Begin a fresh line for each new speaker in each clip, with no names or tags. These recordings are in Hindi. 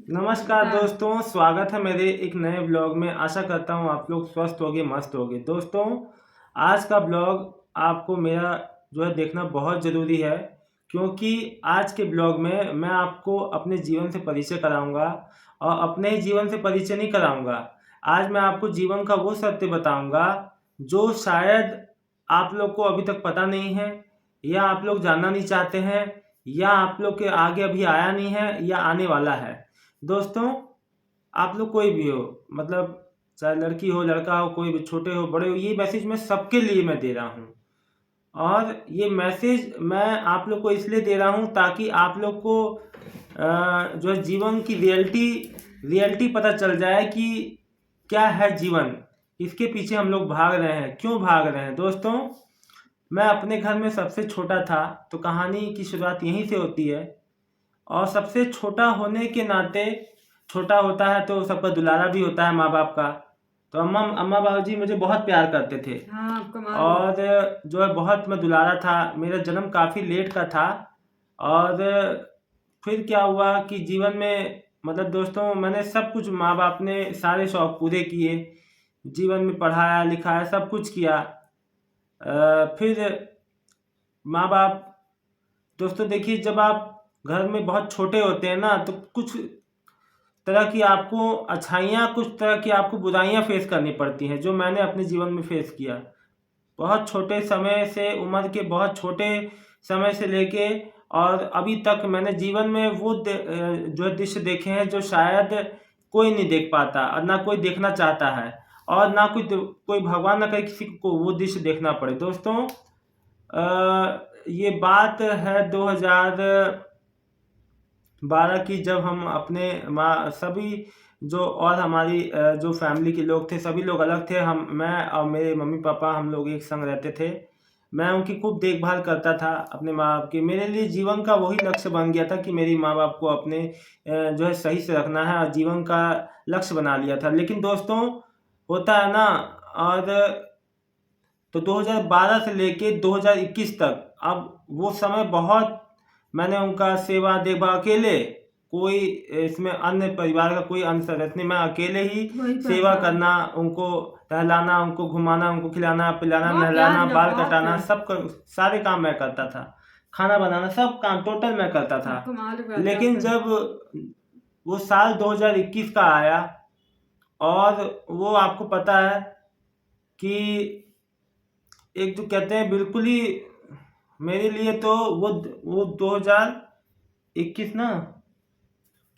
नमस्कार
बता।
दोस्तों, स्वागत है मेरे एक नए ब्लॉग में। आशा करता हूँ आप लोग स्वस्थ होगे, मस्त होगे। दोस्तों, आज का ब्लॉग आपको मेरा जो है देखना बहुत ज़रूरी है, क्योंकि आज के ब्लॉग में मैं आपको अपने जीवन से परिचय कराऊंगा और अपने ही जीवन से परिचय नहीं कराऊंगा। आज मैं आपको जीवन का वो सत्य बताऊंगा जो शायद आप लोग को अभी तक पता नहीं है, या आप लोग जानना नहीं चाहते हैं, या आप लोग के आगे अभी आया नहीं है या आने वाला है। दोस्तों, आप लोग कोई भी हो, मतलब चाहे लड़की हो, लड़का हो, कोई भी, छोटे हो, बड़े हो, ये मैसेज मैं सबके लिए मैं दे रहा हूँ। और ये मैसेज मैं आप लोग को इसलिए दे रहा हूँ ताकि आप लोग को जो है जीवन की रियलिटी पता चल जाए कि क्या है जीवन, इसके पीछे हम लोग भाग रहे हैं, क्यों भाग रहे हैं। दोस्तों, मैं अपने घर में सबसे छोटा था, तो कहानी की शुरुआत यहीं से होती है। और सबसे छोटा होने के नाते, छोटा होता है तो सबका दुलारा भी होता है माँ बाप का। तो अम्मा अम्मा बाबूजी मुझे बहुत प्यार करते थे।
हाँ, कमाल हो।
और जो है बहुत मैं दुलारा था। मेरा जन्म काफ़ी लेट का था। और फिर क्या हुआ कि जीवन में, मतलब दोस्तों, मैंने सब कुछ, माँ बाप ने सारे शौक पूरे किए, जीवन में पढ़ाया लिखाया, सब कुछ किया। फिर माँ बाप, दोस्तों देखिए, जब आप घर में बहुत छोटे होते हैं ना, तो कुछ तरह की आपको अच्छाइयाँ, कुछ तरह की आपको बुराइयाँ फेस करनी पड़ती हैं, जो मैंने अपने जीवन में फेस किया। बहुत छोटे समय से, उम्र के बहुत छोटे समय से लेके और अभी तक मैंने जीवन में वो जो दृश्य देखे हैं जो शायद कोई नहीं देख पाता और ना कोई देखना चाहता है, और ना कोई भगवान ना करे किसी को वो दृश्य देखना पड़े। दोस्तों, ये बात है 2012 की, जब हम अपने माँ सभी जो और हमारी जो फैमिली के लोग थे, सभी लोग अलग थे। मैं और मेरे मम्मी पापा, हम लोग एक संग रहते थे। मैं उनकी खूब देखभाल करता था, अपने माँ बाप की। मेरे लिए जीवन का वही लक्ष्य बन गया था कि मेरी माँ बाप को अपने जो है सही से रखना है, और जीवन का लक्ष्य बना लिया था। लेकिन दोस्तों, होता है ना, और तो 2012 से लेके 2021 तक, अब वो समय बहुत, मैंने उनका सेवा देखभाल अकेले, कोई इसमें अन्य परिवार का कोई अन्य सदस्य नहीं, मैं अकेले ही
वही
सेवा
करता।
करना, उनको टहलाना, उनको घुमाना, उनको खिलाना पिलाना,
बहुत प्यार
नहलाना,
दिया,
बाल
बहुत
कटाना,
प्यार।
सब सारे काम मैं करता था। खाना बनाना, सब काम टोटल मैं करता था।
कमाल करता
लेकिन
फिर।
जब वो साल 2021 का आया, और वो आपको पता है कि एक जो कहते हैं बिल्कुल ही, मेरे लिए तो वो 2021 ना,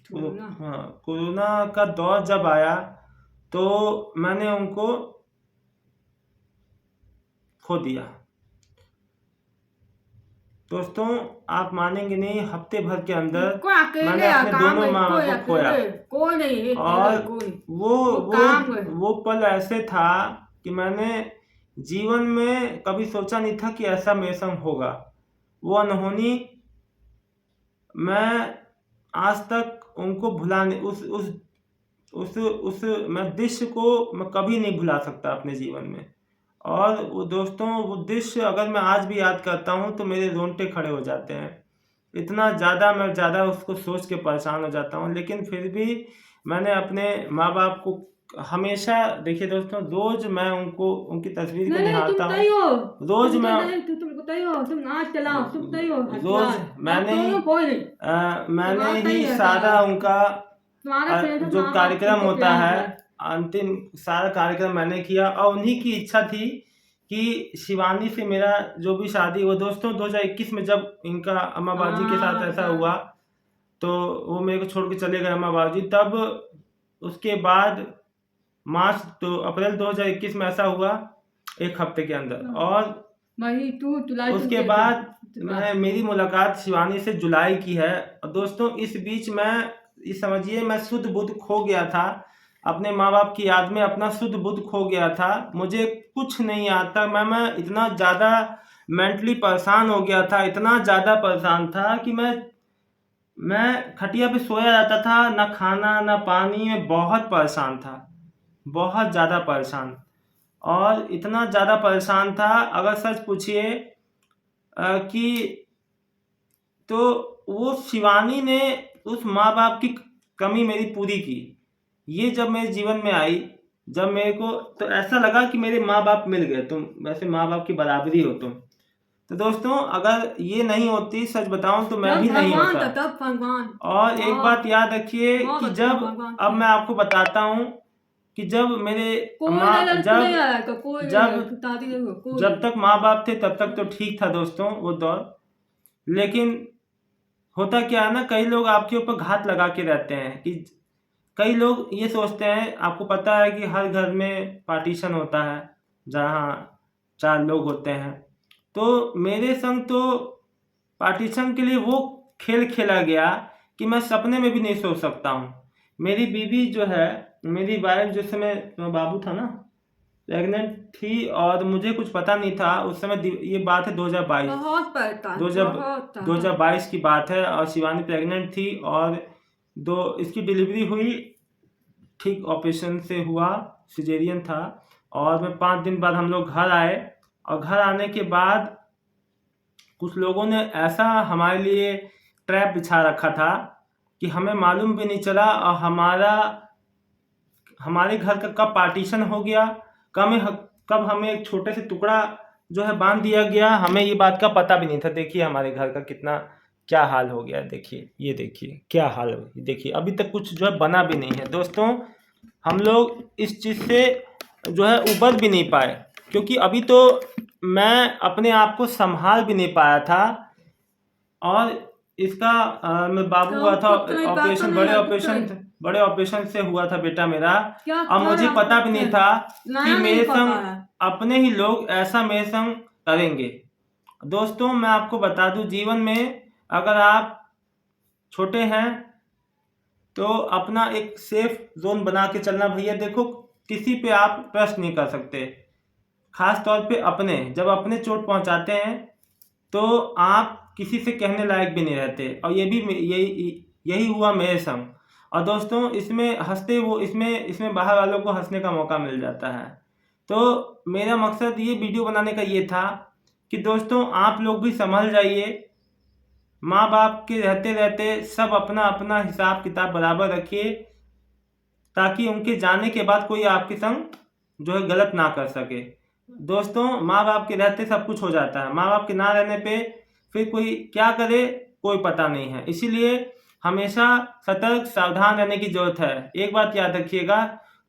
छोड़ो ना।
हाँ, कोरोना का दौर जब आया, तो मैंने उनको खो दिया। दोस्तों, आप मानेंगे नहीं, हफ्ते भर के अंदर
इसको
मैंने
अकेले
अपने
काम
दोनों
है,
माँ
इसको
बाप को खोया।
अकेले। कोई नहीं,
और
अकेले कोई।
वो
वो
वो
काम है।
वो पल ऐसे था कि मैंने जीवन में कभी सोचा नहीं था कि ऐसा मेरे संग होगा। वो अनहोनी, मैं आज तक उनको भुला नहीं, उस मैं दृश्य को मैं कभी नहीं भुला सकता अपने जीवन में। और वो दोस्तों, वो दृश्य अगर मैं आज भी याद करता हूँ तो मेरे रोंगटे खड़े हो जाते हैं। इतना ज़्यादा मैं उसको सोच के परेशान हो जाता हूँ। लेकिन फिर भी मैंने अपने माँ बाप को हमेशा, देखिए दोस्तों, रोज़ मैं उनको, उनकी तस्वीर को
नहीं नहीं, तुम
निहारता हूँ।
तय हो।
रोज़
तुम तो
मैं
नहीं, तुमको तय हो, तुम नाच चलाओ, तुम तय हो
रोज़
हथियार। अब
मैंने ही
तो कोई नहीं।
मैंने
तुम्हारा तय
ही
रहता है।
सारा उनका
तुम्हारा टेंशन
जो
माँ बाप
कार्यक्रम
तुमको
होता
प्यार
है,
है।
अंतिम सारा कार्यक्रम मैंने किया। और उन्हीं की इच्छा थी कि शिवानी से मेरा जो भी शादी, वो दोस्तों 2021 में जब इनका अम्मा बाबूजी के साथ
हाँ
ऐसा
हाँ।
हुआ, तो वो मेरे को छोड़ के चले गए अम्मा बाबूजी। तब उसके बाद मार्च तो अप्रैल 2021 में ऐसा हुआ, एक हफ्ते के अंदर। और
वही तू जुलाई तू
उसके
के थे।
बाद मेरी मुलाकात शिवानी से जुलाई की है। और दोस्तों, इस बीच मैं, ये समझिए, मैं शुद्ध बुद्ध खो गया था। अपने माँ बाप की याद में अपना शुद्ध बुद्ध खो गया था। मुझे कुछ नहीं आता। मैं इतना ज़्यादा मेंटली परेशान हो गया था, इतना ज़्यादा परेशान था कि मैं खटिया पे सोया जाता था, ना खाना ना पानी, में बहुत परेशान था, बहुत ज़्यादा परेशान। और इतना ज़्यादा परेशान था, अगर सच पूछिए कि, तो वो शिवानी ने उस माँ बाप की कमी मेरी पूरी की। ये जब मेरे जीवन में आई, जब मेरे को तो ऐसा लगा कि मेरे माँ बाप मिल गए, तुम वैसे माँ बाप की बराबरी हो तुम। तो दोस्तों अगर ये नहीं होती, सच बताऊं तो मैं
जब
भी नहीं
भगवान
होता।
था तब भगवान।
और एक बात याद रखिए
बहुत
कि
अच्छा
जब,
भगवान
अब मैं आपको बताता हूँ कि जब मेरे
कोई
माँ
नहीं
जब
आया तो कोई
जब
दादी नहीं कोई
जब तक माँ बाप थे तब तक तो ठीक था दोस्तों वो दौर। लेकिन होता क्या है ना, कई लोग आपके ऊपर घात लगा के रहते हैं कि कई लोग ये सोचते हैं, आपको पता है कि हर घर में पार्टीशन होता है जहाँ 4 लोग होते हैं। तो मेरे संग तो पार्टीशन के लिए वो खेल खेला गया कि मैं सपने में भी नहीं सोच सकता हूँ। मेरी बीवी जो है, मेरी वाइफ, जिस समय बाबू था ना, प्रेग्नेंट थी और मुझे कुछ पता नहीं था उस समय। ये बात है 2022
बहुत परेशान
2022 की बात है, और शिवानी प्रेग्नेंट थी और इसकी डिलीवरी हुई ठीक ऑपरेशन से हुआ, सिजेरियन था। और मैं 5 दिन बाद हम लोग घर आए, और घर आने के बाद कुछ लोगों ने ऐसा हमारे लिए ट्रैप बिछा रखा था कि हमें मालूम भी नहीं चला, और हमारे घर का कब पार्टीशन हो गया, कब हमें एक छोटे से टुकड़ा जो है बांध दिया गया, हमें ये बात का पता भी नहीं था। देखिए हमारे घर का कितना क्या हाल हो गया, देखिए, ये देखिए क्या हाल हो, देखिए अभी तक कुछ जो है बना भी नहीं है दोस्तों। हम लोग इस चीज़ से जो है उबर भी नहीं पाए, क्योंकि अभी तो मैं अपने आप को संभाल भी नहीं पाया था। और इसका मैं बाबू हुआ था ऑपरेशन, बड़े ऑपरेशन से हुआ था बेटा मेरा। और मुझे पता भी नहीं था कि मेरे संग अपने ही लोग ऐसा मेरे संग करेंगे। दोस्तों मैं आपको बता दूं, जीवन में अगर आप छोटे हैं तो अपना एक सेफ जोन बना के चलना भैया। देखो किसी पे आप ट्रस्ट नहीं कर सकते, खास तौर पे अपने, जब अपने चोट पहुंचाते हैं तो आप किसी से कहने लायक भी नहीं रहते। और यही हुआ मेरे संग। और दोस्तों इसमें बाहर वालों को हंसने का मौका मिल जाता है। तो मेरा मकसद ये वीडियो बनाने का ये था कि दोस्तों आप लोग भी संभल जाइए। माँ बाप के रहते रहते सब अपना अपना हिसाब किताब बराबर रखिए, ताकि उनके जाने के बाद कोई आपके संग जो है गलत ना कर सके। दोस्तों माँ बाप के रहते सब कुछ हो जाता है, माँ बाप के ना रहने पे फिर कोई क्या करे कोई पता नहीं है। इसीलिए हमेशा सतर्क सावधान रहने की जरूरत है। एक बात याद रखिएगा,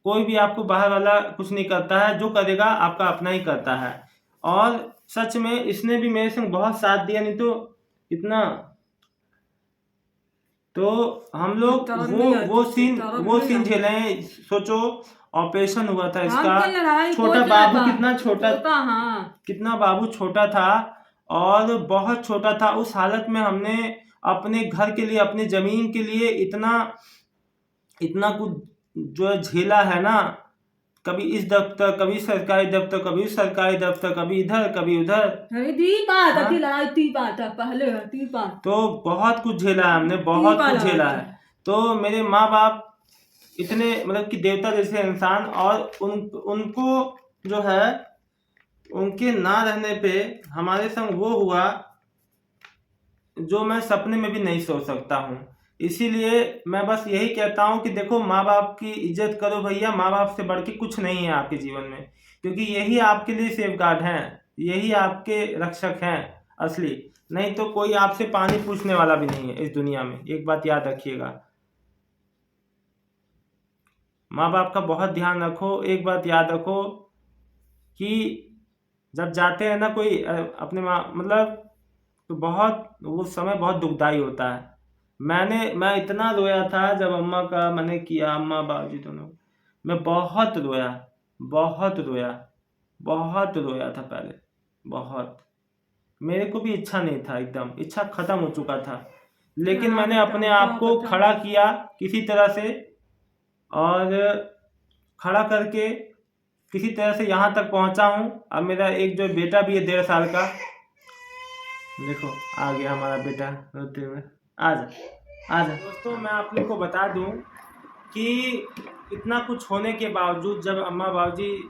कोई भी आपको बाहर वाला कुछ नहीं करता है, जो करेगा आपका अपना ही करता है। और सच में इसने भी मेरे संग बहुत साथ दिया, नहीं तो इतना तो हम लोग वो सीन झेले हैं। सोचो ऑपरेशन हुआ था इसका, छोटा बाबू कितना बाबू छोटा था, और बहुत छोटा था। उस हालत में हमने अपने घर के लिए, अपनी जमीन के लिए इतना कुछ जो है झेला है ना। कभी इस दफ्तर, कभी सरकारी दफ्तर, कभी सरकारी दफ्तर, कभी इधर कभी उधर। तो बहुत कुछ झेला है हमने, बहुत कुछ झेला है। तो मेरे माँ बाप इतने मतलब कि देवता जैसे इंसान, और उनको जो है उनके ना रहने पे हमारे संग वो हुआ जो मैं सपने में भी नहीं सोच सकता हूँ। इसीलिए मैं बस यही कहता हूँ कि देखो माँ बाप की इज्जत करो भैया। माँ बाप से बढ़ के कुछ नहीं है आपके जीवन में, क्योंकि यही आपके लिए सेफ गार्ड हैं, यही आपके रक्षक हैं असली। नहीं तो कोई आपसे पानी पूछने वाला भी नहीं है इस दुनिया में। एक बात याद रखिएगा, माँ बाप का बहुत ध्यान रखो। एक बात याद रखो कि जब जाते हैं ना कोई अपने माँ, मतलब तो बहुत वो समय बहुत दुखदाई होता है। मैं इतना रोया था जब अम्मा का मैंने किया, अम्मा बाबूजी दोनों। मैं बहुत रोया, बहुत रोया, बहुत रोया था पहले, बहुत। मेरे को भी इच्छा नहीं था, एकदम इच्छा खत्म हो चुका था। लेकिन मैंने अपने आप को खड़ा किया किसी तरह से, और खड़ा करके किसी तरह से यहाँ तक पहुँचा हूँ। अब मेरा एक जो बेटा भी है 1.5 साल का, देखो आ गया हमारा बेटा रोते हुए। आजा दोस्तों, मैं आप लोग को बता दूं कि इतना कुछ होने के बावजूद जब अम्मा बाबूजी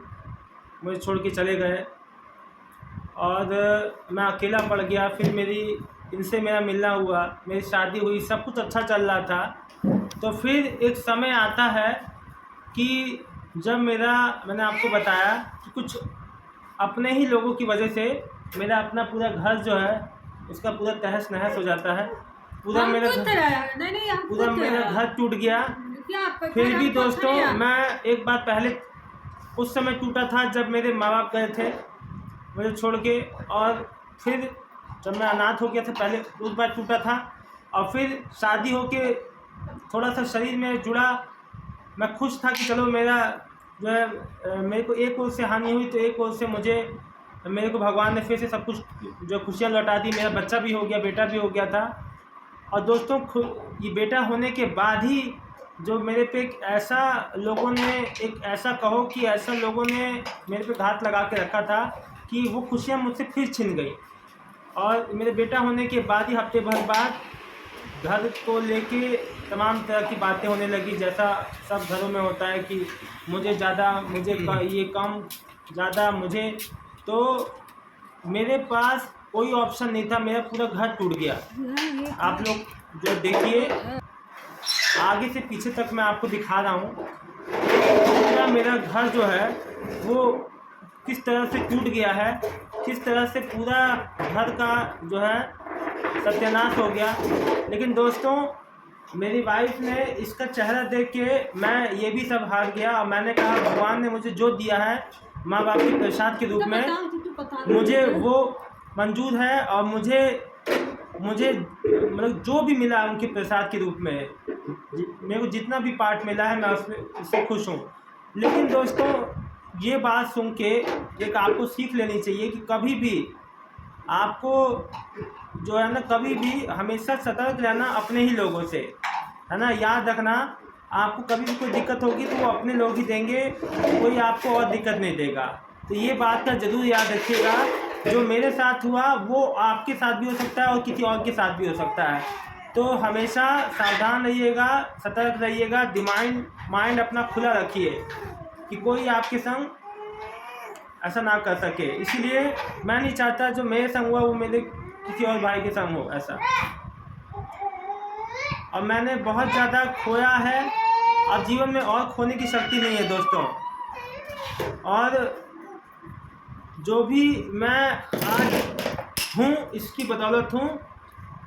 मुझे छोड़ के चले गए और मैं अकेला पड़ गया, फिर मेरी इनसे मेरा मिलना हुआ, मेरी शादी हुई, सब कुछ अच्छा चल रहा था। तो फिर एक समय आता है कि जब मैंने आपको बताया कि कुछ अपने ही लोगों की वजह से मेरा अपना पूरा घर जो है उसका पूरा तहस नहस हो जाता है। पूरा मेरा घर टूट गया। फिर भी दोस्तों मैं एक बार पहले उस समय टूटा था जब मेरे माँ बाप गए थे मुझे छोड़ के, और फिर जब मैं अनाथ हो गया था पहले उस बार टूटा था। और फिर शादी होके थोड़ा सा शरीर में जुड़ा, मैं खुश था कि चलो मेरा जो है मेरे को एक ओर से हानि हुई तो एक ओर से मेरे को भगवान ने फिर से सब कुछ जो खुशियाँ लौटा दी। मेरा बच्चा भी हो गया, बेटा भी हो गया था। और दोस्तों ये बेटा होने के बाद ही जो मेरे पे एक ऐसा कहो कि ऐसा लोगों ने मेरे पे घात लगा के रखा था कि वो खुशियाँ मुझसे फिर छिन गई। और मेरे बेटा होने के बाद ही हफ्ते भर बाद घर को लेके तमाम तरह की बातें होने लगी, जैसा सब घरों में होता है कि मुझे ज़्यादा, ये कम, ज़्यादा मुझे। तो मेरे पास कोई ऑप्शन नहीं था, मेरा पूरा घर टूट गया। आप लोग जो देखिए आगे से पीछे तक मैं आपको दिखा रहा हूँ पूरा मेरा घर जो है वो किस तरह से टूट गया है, किस तरह से पूरा घर का जो है सत्यानाश हो गया। लेकिन दोस्तों मेरी वाइफ ने इसका चेहरा देख के मैं ये भी सब हार गया, और मैंने कहा भगवान ने मुझे जो दिया है माँ बाप के प्रसाद के रूप में मुझे वो मंजूर है, और मुझे मतलब जो भी मिला उनके प्रसाद के रूप में मेरे को जितना भी पार्ट मिला है मैं उससे खुश हूँ। लेकिन दोस्तों ये बात सुन के एक आपको सीख लेनी चाहिए कि कभी भी आपको जो है ना, कभी भी हमेशा सतर्क रहना अपने ही लोगों से, है ना। याद रखना आपको कभी भी कोई दिक्कत होगी तो वो अपने लोग ही देंगे, कोई आपको और दिक्कत नहीं देगा। तो ये बात का ज़रूर याद रखिएगा, जो मेरे साथ हुआ वो आपके साथ भी हो सकता है और किसी और के साथ भी हो सकता है। तो हमेशा सावधान रहिएगा, सतर्क रहिएगा, माइंड अपना खुला रखिए कि कोई आपके संग ऐसा ना कर सके। इसीलिए मैं नहीं चाहता जो मेरे संग हुआ वो मेरे किसी और भाई के संग हो ऐसा। और मैंने बहुत ज़्यादा खोया है, अब जीवन में और खोने की शक्ति नहीं है दोस्तों। और जो भी मैं आज हूँ इसकी बदौलत हूँ,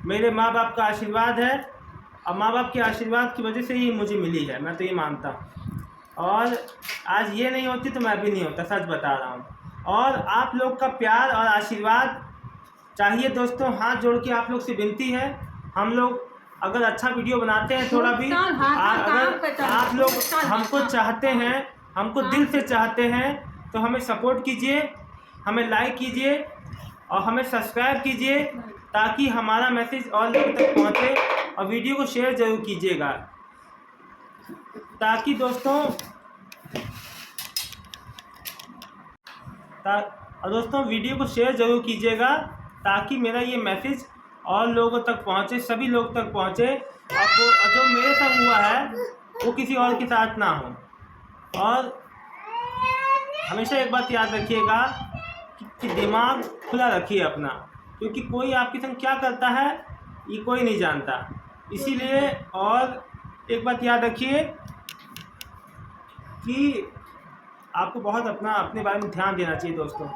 मेरे माँ बाप का आशीर्वाद है, और माँ बाप के आशीर्वाद की वजह से ही मुझे मिली है, मैं तो ये मानता हूँ। और आज ये नहीं होती तो मैं भी नहीं होता, सच बता रहा हूँ। और आप लोग का प्यार और आशीर्वाद चाहिए दोस्तों, हाथ जोड़ के आप लोग से विनती है। हम लोग अगर अच्छा वीडियो बनाते हैं थोड़ा भी, अगर आप लोग हमको चाहते हैं, हमको दिल से चाहते हैं, तो हमें सपोर्ट कीजिए, हमें लाइक कीजिए और हमें सब्सक्राइब कीजिए, ताकि हमारा मैसेज और लोगों तक पहुँचे। और वीडियो को शेयर ज़रूर कीजिएगा, ताकि दोस्तों वीडियो को शेयर ज़रूर कीजिएगा ताकि मेरा ये मैसेज और लोगों तक पहुँचे, सभी लोग तक पहुँचे। और जो मेरे संग हुआ है वो किसी और के साथ ना हो। और हमेशा एक बात याद रखिएगा कि दिमाग खुला रखिए अपना, क्योंकि कोई आपके संग क्या करता है ये कोई नहीं जानता। इसीलिए और एक बात याद रखिए कि आपको बहुत अपने बारे में ध्यान देना चाहिए दोस्तों,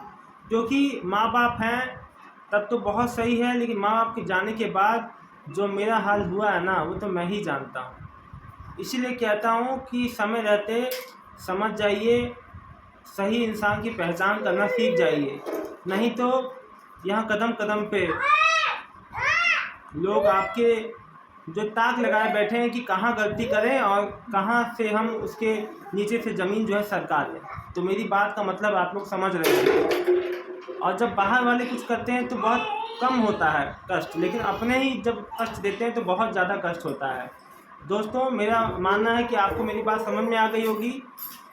क्योंकि माँ बाप हैं तब तो बहुत सही है, लेकिन माँ बाप के जाने के बाद जो मेरा हाल हुआ है ना वो तो मैं ही जानता हूँ। इसीलिए कहता हूँ कि समय रहते समझ जाइए, सही इंसान की पहचान करना सीख जाइए, नहीं तो यहाँ कदम कदम पे लोग आपके जो ताक लगाए बैठे हैं कि कहाँ गलती करें और कहाँ से हम उसके नीचे से ज़मीन जो है सरका दें। तो मेरी बात का मतलब आप लोग समझ रहे हैं। और जब बाहर वाले कुछ करते हैं तो बहुत कम होता है कष्ट, लेकिन अपने ही जब कष्ट देते हैं तो बहुत ज़्यादा कष्ट होता है। दोस्तों मेरा मानना है कि आपको मेरी बात समझ में आ गई होगी।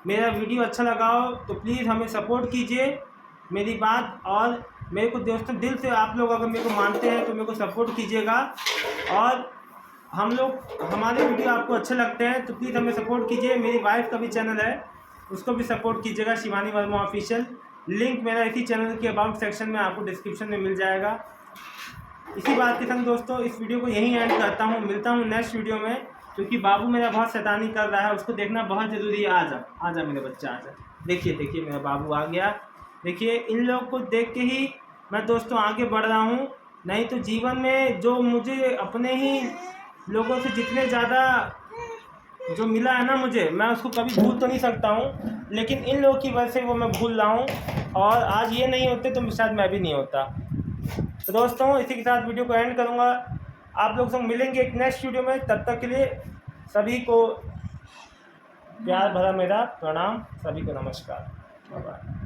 मेरा वीडियो अच्छा लगा हो तो प्लीज़ हमें सपोर्ट कीजिए मेरी बात, और मेरे को दोस्तों दिल से आप लोग अगर मेरे को मानते हैं तो मेरे को सपोर्ट कीजिएगा। और हमारे वीडियो आपको अच्छे लगते हैं तो प्लीज़ हमें सपोर्ट कीजिए। मेरी वाइफ का भी चैनल है, उसको भी सपोर्ट कीजिएगा, शिवानी वर्मा ऑफिशियल। लिंक मेरा इसी चैनल के अबाउट सेक्शन में आपको डिस्क्रिप्शन में मिल जाएगा। इसी बात के संग दोस्तों इस वीडियो को यहीं एंड करता हूँ। मिलता हूँ नेक्स्ट वीडियो में, क्योंकि बाबू मेरा बहुत शैतानी कर रहा है, उसको देखना बहुत ज़रूरी है। आ जा मेरे बच्चा, आ जा। देखिए मेरा बाबू आ गया। देखिए इन लोग को देख के ही मैं दोस्तों आगे बढ़ रहा हूँ, नहीं तो जीवन में जो मुझे अपने ही लोगों से जितने ज़्यादा जो मिला है ना मुझे, मैं उसको कभी भूल तो नहीं सकता हूँ, लेकिन इन लोगों की वजह से वो मैं भूल रहा हूँ। और आज ये नहीं होते तो शायद मैं भी नहीं होता। तो दोस्तों इसी के साथ वीडियो को एंड करूँगा। आप लोग से मिलेंगे एक नेक्स्ट वीडियो में, तब तक के लिए सभी को प्यार भरा मेरा प्रणाम, सभी को नमस्कार, बाय बाय।